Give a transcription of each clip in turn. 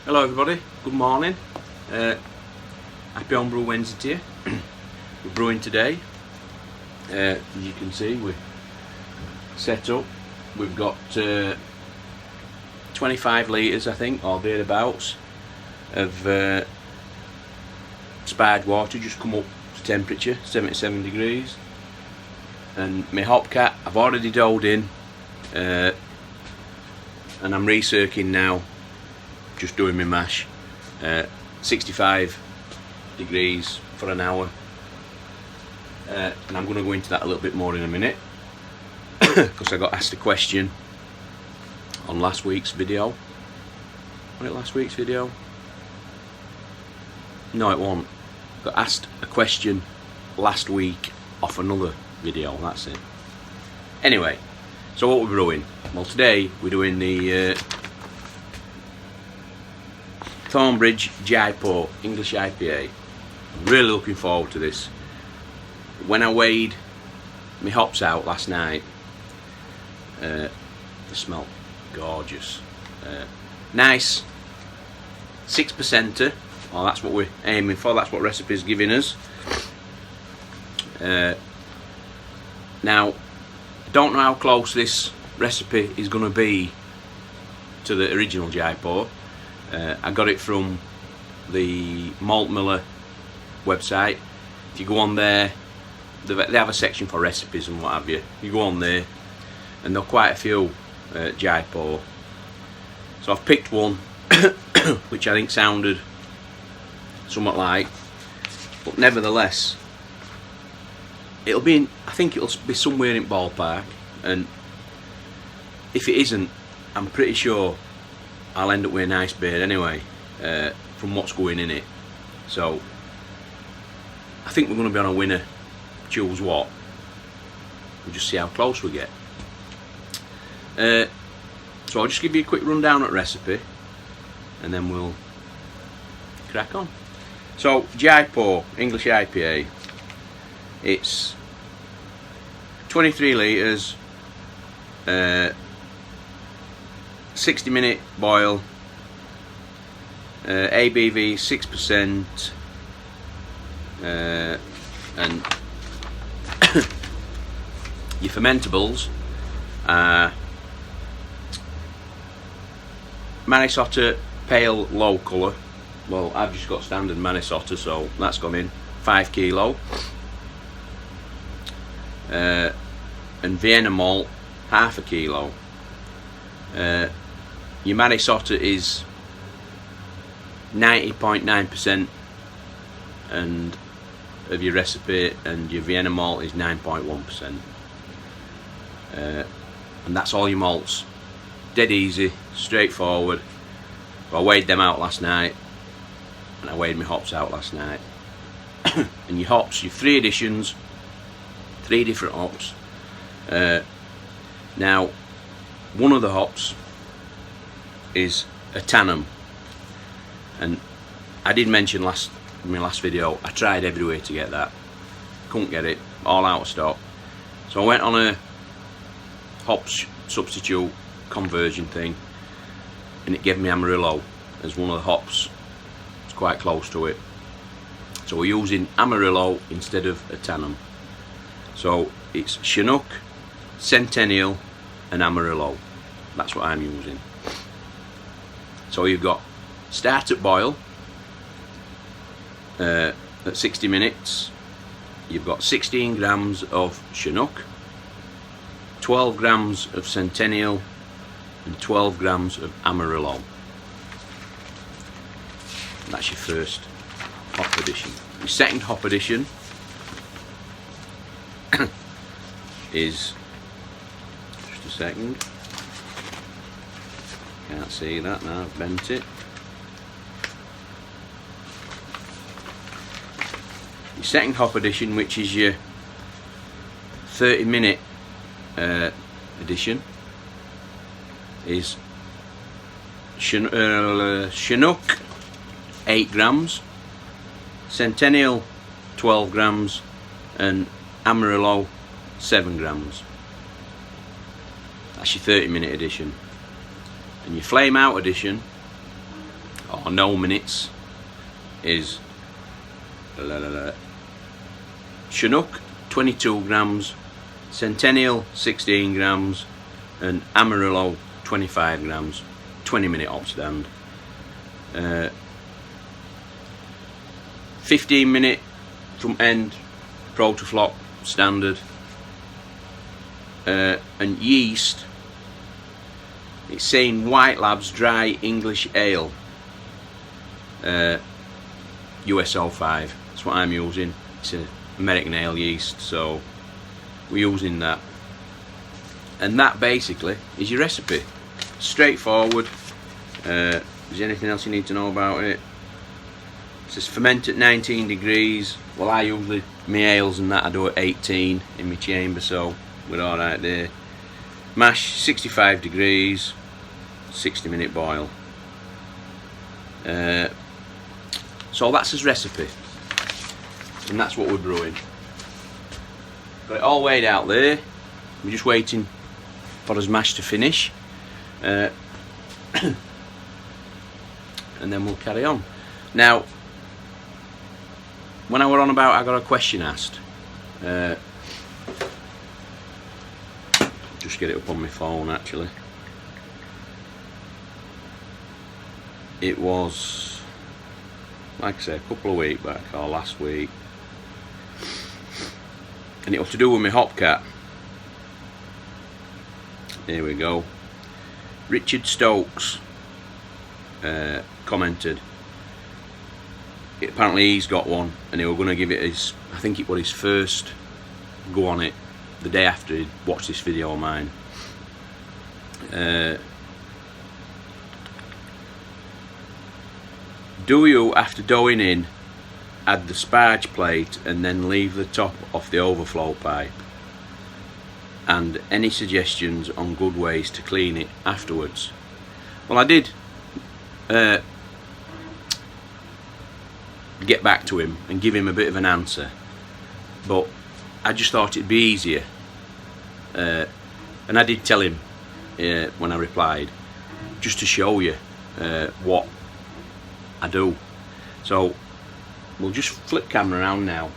Hello everybody, good morning. Happy Homebrew Wednesday to you. We're brewing today. As you can see, we're set up. We've got 25 litres, I think, or thereabouts, of sparge water just come up to temperature, 77 degrees. And my hopcat I've already doled in, and I'm recircing now, just doing my mash. 65 degrees for an hour, and I'm going to go into that a little bit more in a minute because I got asked a question on last week's video. Was it last week's video? No, it wasn't. Got asked a question last week off another video, that's it. Anyway, so what we're brewing? Well, today we're doing the Thornbridge Jaipur English IPA. I'm really looking forward to this. When I weighed my hops out last night, they smell gorgeous. Nice 6%er. Oh, that's what we're aiming for. That's what recipe's giving us. Now, I don't know how close this recipe is going to be to the original Jaipur. I got it from the Malt Miller website. If you go on there, they have a section for recipes and what have you. You go on there, and there are quite a few Jaipur. So I've picked one which I think sounded somewhat like, but nevertheless, it'll be I think it'll be somewhere in ballpark. And if it isn't, I'm pretty sure I'll end up with a nice beer anyway, from what's going in it. So I think we're going to be on a winner, choose what. We'll just see how close we get. So I'll just give you a quick rundown at recipe, and then we'll crack on. So Jaipur English IPA, it's 23 litres, 60-minute boil, ABV 6%, and your fermentables are Minnesota pale low colour. Well, I've just got standard Minnesota, so that's gone in 5 kilo, and Vienna malt ½ kilo. Your Minnesota is 90.9% and of your recipe, and your Vienna malt is 9.1%. And that's all your malts. Dead easy, straightforward. So I weighed them out last night, and I weighed my hops out last night. And your hops, your 3 additions, 3 different hops. Now, one of the hops is a tannum, and I did mention in my last video I tried everywhere to get that, couldn't get it, all out of stock. So I went on a hops substitute conversion thing, and it gave me Amarillo as one of the hops. It's quite close to it, so we're using Amarillo instead of a tannum. So it's Chinook, Centennial and Amarillo. That's what I'm using. So you've got start at boil at 60 minutes. You've got 16 grams of Chinook, 12 grams of Centennial and 12 grams of Amarillo. That's your first hop addition. Your second hop addition is, just a second, can't see that now, I've bent it. Your second hop addition, which is your 30-minute addition, is Chinook 8 grams, Centennial 12 grams and Amarillo 7 grams. That's your 30-minute addition. And your flame out addition or no minutes, is Chinook 22 grams, Centennial 16 grams, and Amarillo 25 grams, 20-minute hop stand. 15-minute from end, pro to flop, standard. And yeast, it's saying White Labs Dry English Ale, USO5. That's what I'm using. It's an American ale yeast, so we're using that. And that basically is your recipe. Straightforward. Is there anything else you need to know about it? It says ferment at 19 degrees. Well, I usually, my ales and that I do at 18 in my chamber, so we're alright there. Mash 65 degrees, 60-minute boil. So that's his recipe, and that's what we're brewing. Got it all weighed out there. We're just waiting for his mash to finish, and then we'll carry on. Now, when I were on about, I got a question asked. Just get it up on my phone actually. It was, like I say, a couple of weeks back, or last week, and it was to do with my hopcat. Here we go. Richard Stokes commented. Apparently he's got one, and he was going to give it his, I think it was his first go on it the day after he'd watched this video of mine. Do you, after doughing in, add the sparge plate and then leave the top off the overflow pipe? And any suggestions on good ways to clean it afterwards? Well, I did get back to him and give him a bit of an answer, but I just thought it'd be easier, and I did tell him when I replied, just to show you what I do. So we'll just flip camera around now,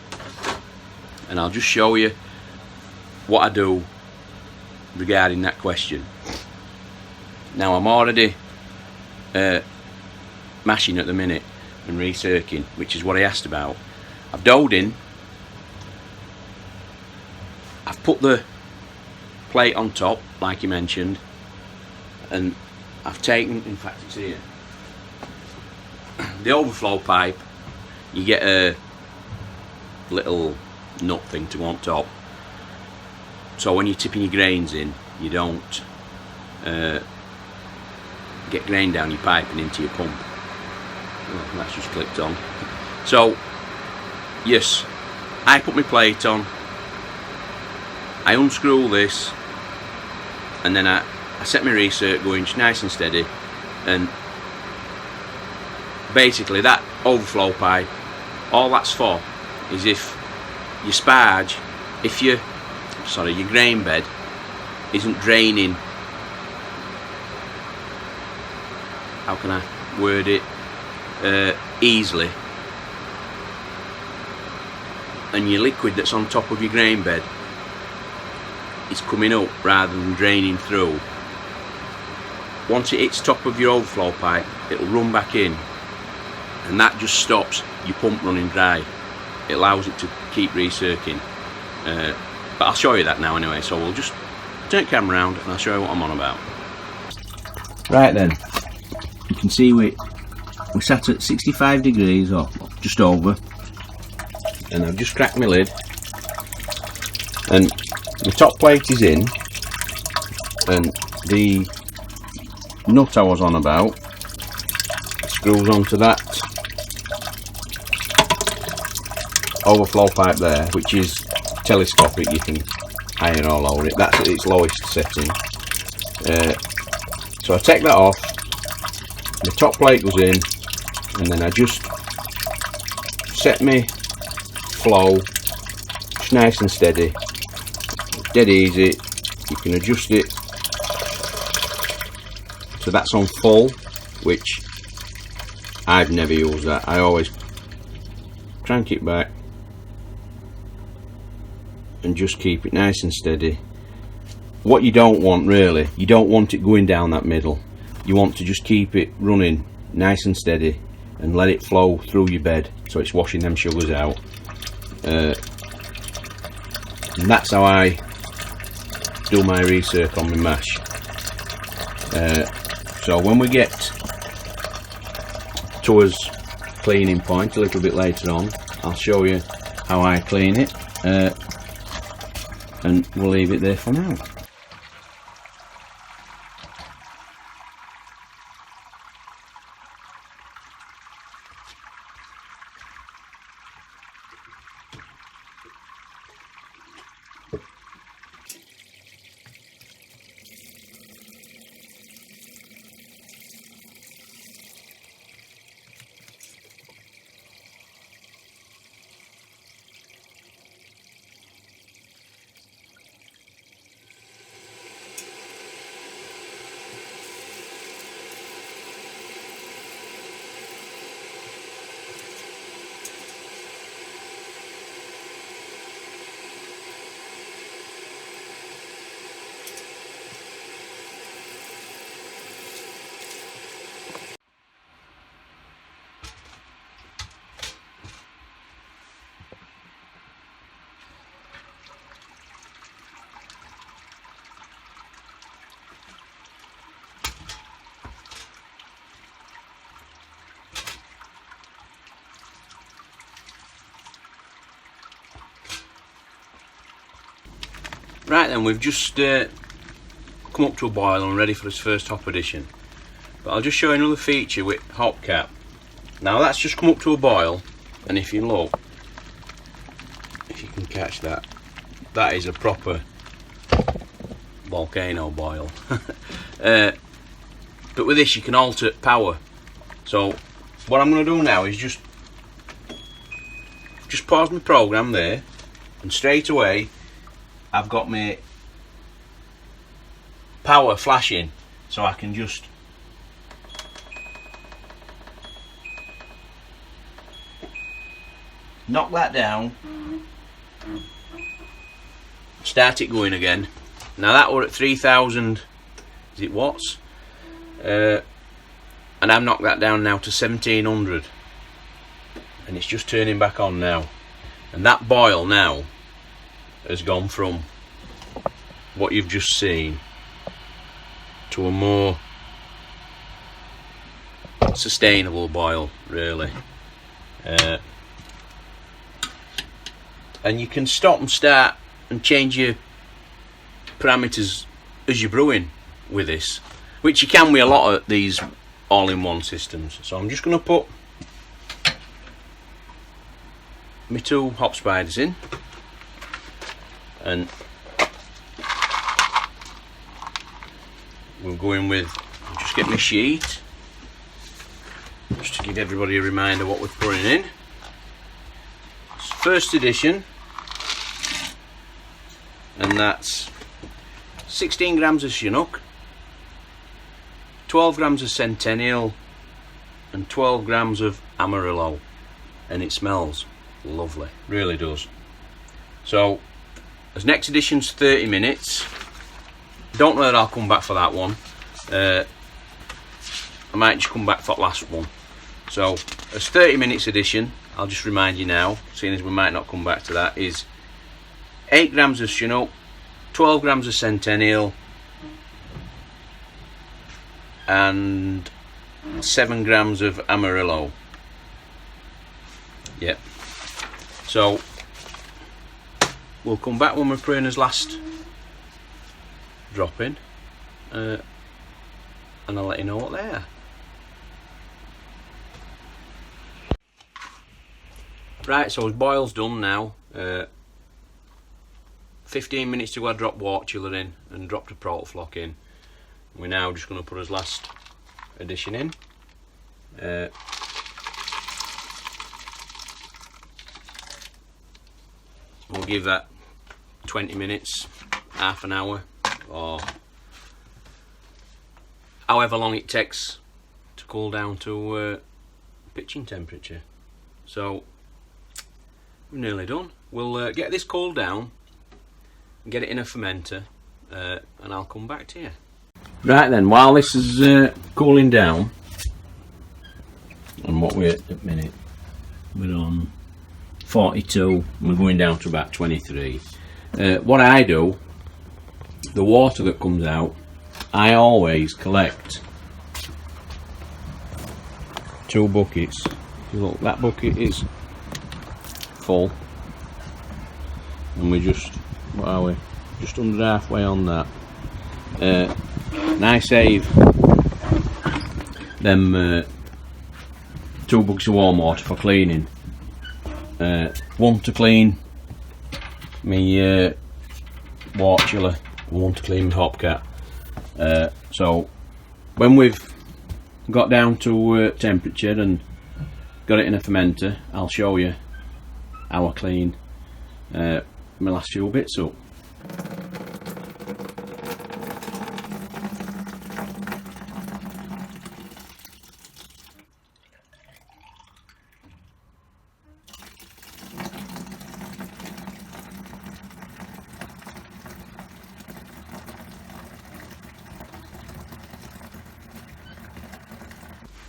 and I'll just show you what I do regarding that question. Now, I'm already mashing at the minute and recircing, which is what I asked about. I've doughed in, I've put the plate on top like you mentioned, and I've taken, in fact it's here, the overflow pipe. You get a little nut thing to go on top, so when you're tipping your grains in, you don't get grain down your pipe and into your pump. Oh, that's just clicked on. So yes, I put my plate on, I unscrew this, and then I set my recirc going nice and steady, and basically that overflow pipe, all that's for is if your sparge, your grain bed isn't draining, how can I word it, easily, and your liquid that's on top of your grain bed is coming up rather than draining through. Once it hits top of your overflow pipe, it'll run back in, and that just stops your pump running dry. It allows it to keep recircing. But I'll show you that now anyway, so we'll just turn the camera around and I'll show you what I'm on about. Right then, you can see we sat at 65 degrees or just over, and I've just cracked my lid, and the top plate is in, and the nut I was on about screws onto that overflow pipe there, which is telescopic. You can iron all over it. That's at its lowest setting. So I take that off, the top plate goes in, and then I just set my flow just nice and steady, dead easy. You can adjust it so that's on full, which I've never used that. I always crank it back and just keep it nice and steady. What you don't want really, you don't want it going down that middle. You want to just keep it running nice and steady and let it flow through your bed so it's washing them sugars out. And that's how I do my recirc on my mash. So when we get towards cleaning point a little bit later on, I'll show you how I clean it, and we'll leave it there for now. Right then, we've just come up to a boil and ready for this first hop addition. But I'll just show you another feature with hopcat. Now that's just come up to a boil, and if you look, if you can catch that, that is a proper volcano boil. But with this you can alter power. So what I'm going to do now is just pause my program there, and straight away I've got my power flashing, so I can just knock that down, start it going again. Now that were at 3000, is it watts? And I've knocked that down now to 1700, and it's just turning back on now. And that boil now has gone from what you've just seen to a more sustainable boil, really. And you can stop and start and change your parameters as you're brewing with this, which you can with a lot of these all-in-one systems. So I'm just going to put my 2 hop spiders in, and we'll go in with, just get my sheet just to give everybody a reminder what we're putting in. It's first edition, and that's 16 grams of Chinook, 12 grams of Centennial, and 12 grams of Amarillo, and it smells lovely, really does. So as next edition's 30 minutes, don't know that I'll come back for that one. I might just come back for the last one. So as 30 minutes edition, I'll just remind you now, seeing as we might not come back to that, is 8 grams of Chinook, 12 grams of Centennial, and 7 grams of Amarillo. Yep. So we'll come back when we're putting his last drop in, and I'll let you know what they are. Right, so his boil's done now. 15 minutes to go, I dropped water chiller in and dropped a proto flock in. We're now just going to put his last addition in. We'll give that 20 minutes, half an hour, or however long it takes to cool down to pitching temperature. So we're nearly done. We'll get this cooled down and get it in a fermenter, and I'll come back to you. Right then, while this is cooling down, and what we're at the minute, we're on 42, we're going down to about 23. What I do, the water that comes out, I always collect 2 buckets. Look, that bucket is full, and we're just, what are we? Just under halfway on that. And I save them 2 buckets of warm water for cleaning. One to clean me water chiller, one to clean my hopcat. So when we've got down to temperature and got it in a fermenter, I'll show you how I clean my last few bits up.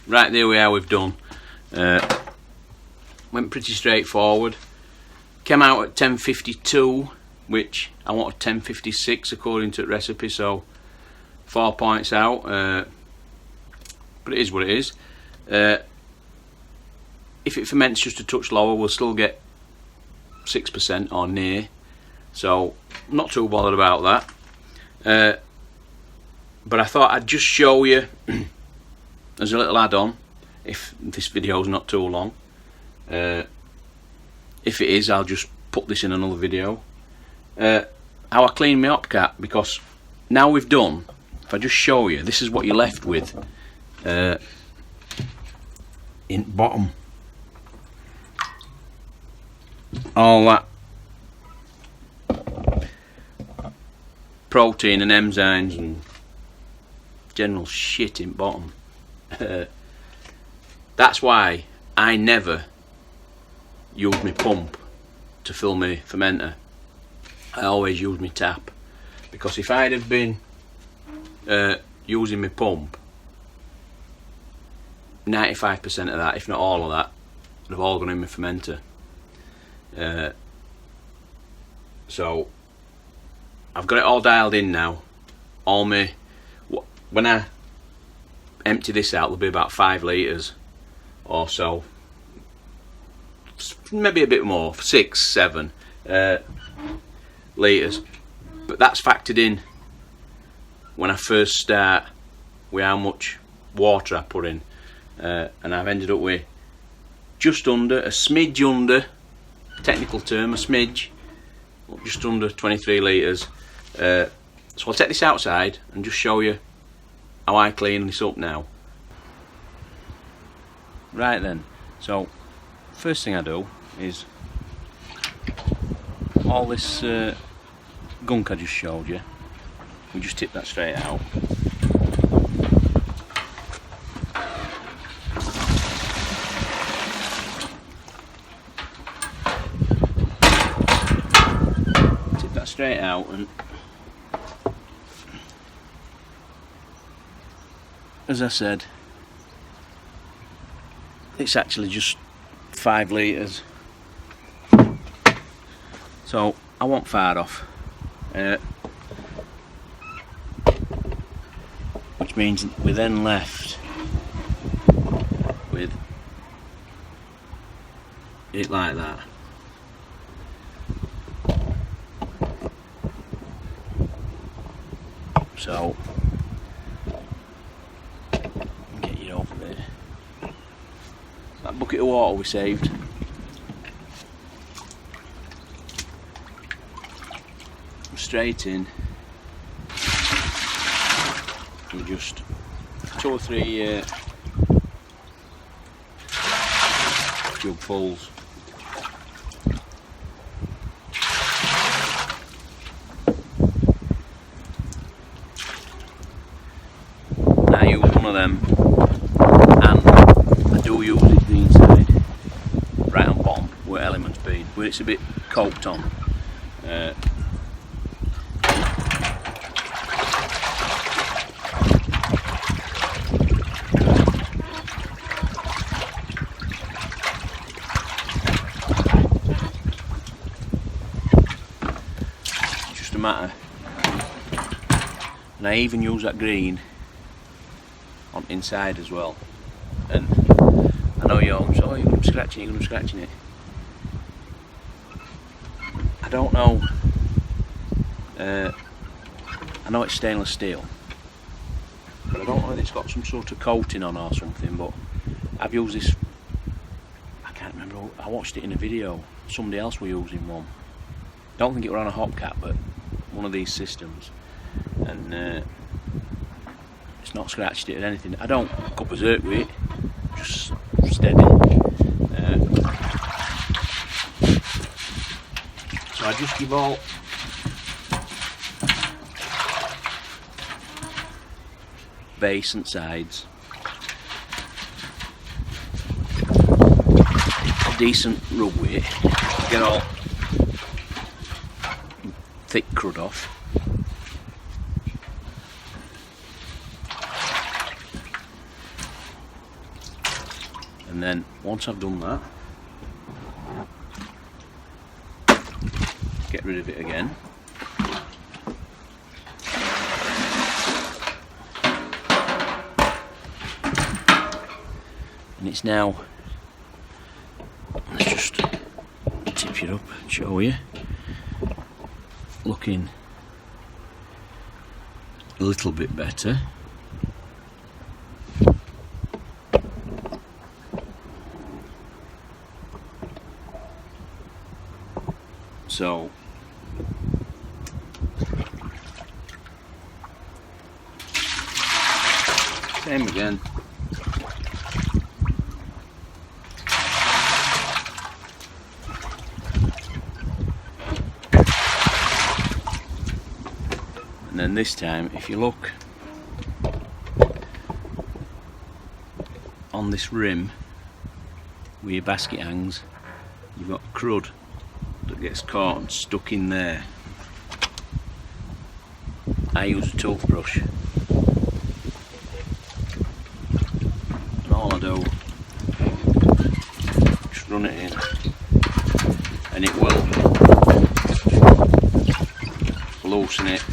Right, there we are, we've done. Went pretty straightforward. Came out at 10:52, which I wanted 10:56 according to the recipe, so 4 points out. But it is what it is. If it ferments just a touch lower, we'll still get 6% or near, so not too bothered about that. But I thought I'd just show you as a little add-on, if this video is not too long. If it is, I'll just put this in another video. How I clean my hopcat, because now we've done, if I just show you, this is what you're left with in bottom. All that protein and enzymes and general shit in bottom. That's why I never use my pump to fill my fermenter. I always use my tap, because if I'd have been using my pump, 95% of that, if not all of that, would have all gone in my fermenter. So I've got it all dialed in now. All my, when I empty this out, there'll be about 5 litres or so, maybe a bit more, 6, 7 litres, but that's factored in when I first start with how much water I put in, and I've ended up with just under, a smidge under, technical term, a smidge, just under 23 litres. So I'll take this outside and just show you how I clean this up now. Right then, so first thing I do is all this gunk I just showed you, we just tip that straight out. Tip that straight out, and as I said, it's actually just 5 litres, so I won't fire off, which means we're then left with it like that. So get you over there. That bucket of water we saved, straight in, and just 2 or 3 jugfuls. I use one of them, and I do use it the where it's a bit coked on. Just a matter, and I even use that green on inside as well. And I know you're going to be scratching it. I don't know. I know it's stainless steel, but I don't know if it's got some sort of coating on or something. But I've used this. I can't remember. I watched it in a video. Somebody else were using one. Don't think it were on a hopcat, but one of these systems, and it's not scratched it or anything. I don't go berserk with it. Just steady. So I just give all base and sides a decent rub with it, get all thick crud off. And then once I've done that, get rid of it again. And it's now, let's just tip you up and show you, looking a little bit better. So same again. And then this time, if you look on this rim where your basket hangs, you've got crud that gets caught and stuck in there. I use a toothbrush, and all I do, just run it in, and it will loosen it.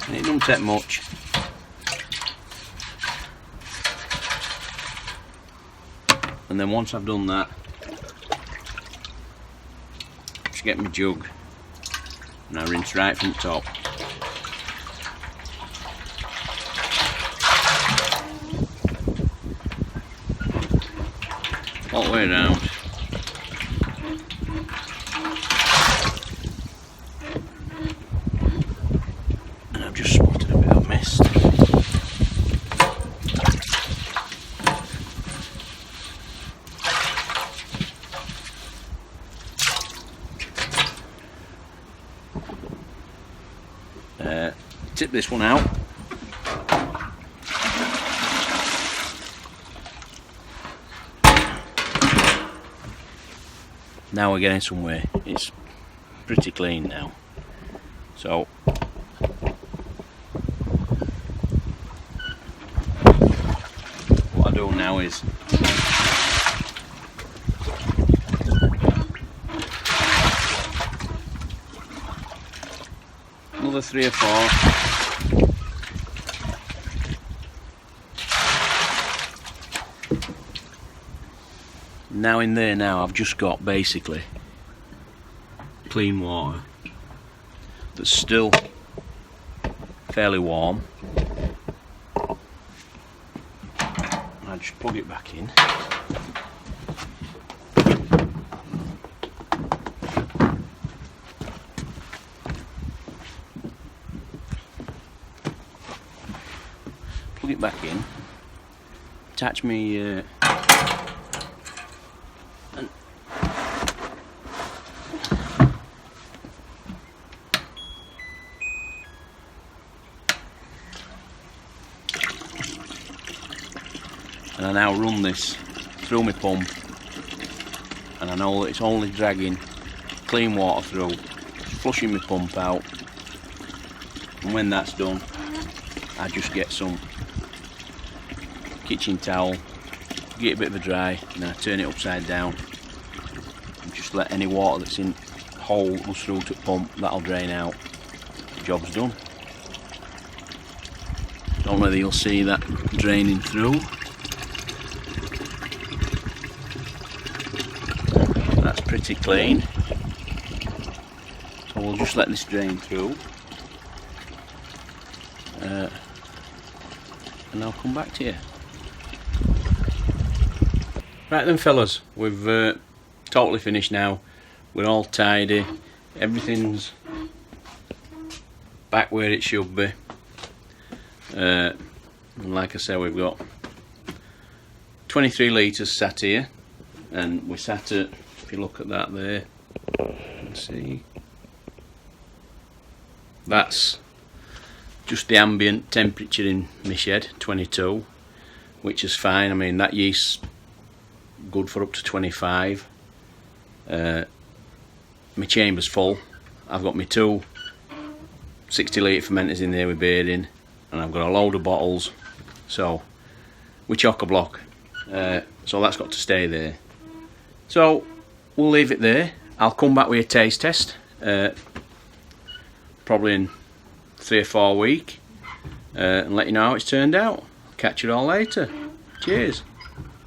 And it doesn't take much. And then once I've done that, just get my jug and I rinse right from the top. All the way around. And I've just spotted a bit of mist. Tip this one out. Now we're getting somewhere. It's pretty clean now. So what I do now is another 3 or 4. Now in there now I've just got basically clean water that's still fairly warm. I just plug it back in. Plug it back in. Attach me and I now run this through my pump, and I know that it's only dragging clean water through, flushing my pump out, and when that's done I just get some kitchen towel, get a bit of a dry, and then I turn it upside down and just let any water that's in the hole that goes through to the pump, that'll drain out. Job's done. Don't know whether you'll see that draining through. That's pretty clean. So we'll just let this drain through. And I'll come back to you. Right then fellas, we've totally finished now. We're all tidy. Everything's back where it should be. And like I said, we've got 23 litres sat here, and we sat at, if you look at that there, you can see that's just the ambient temperature in my shed, 22, which is fine. I mean, that yeast's good for up to 25. My chamber's full. I've got my 2 60 litre fermenters in there with bedding, and I've got a load of bottles, so with chock-a-block, so that's got to stay there. So we'll leave it there. I'll come back with a taste test probably in 3 or 4 weeks, and let you know how it's turned out. Catch you all later. Cheers.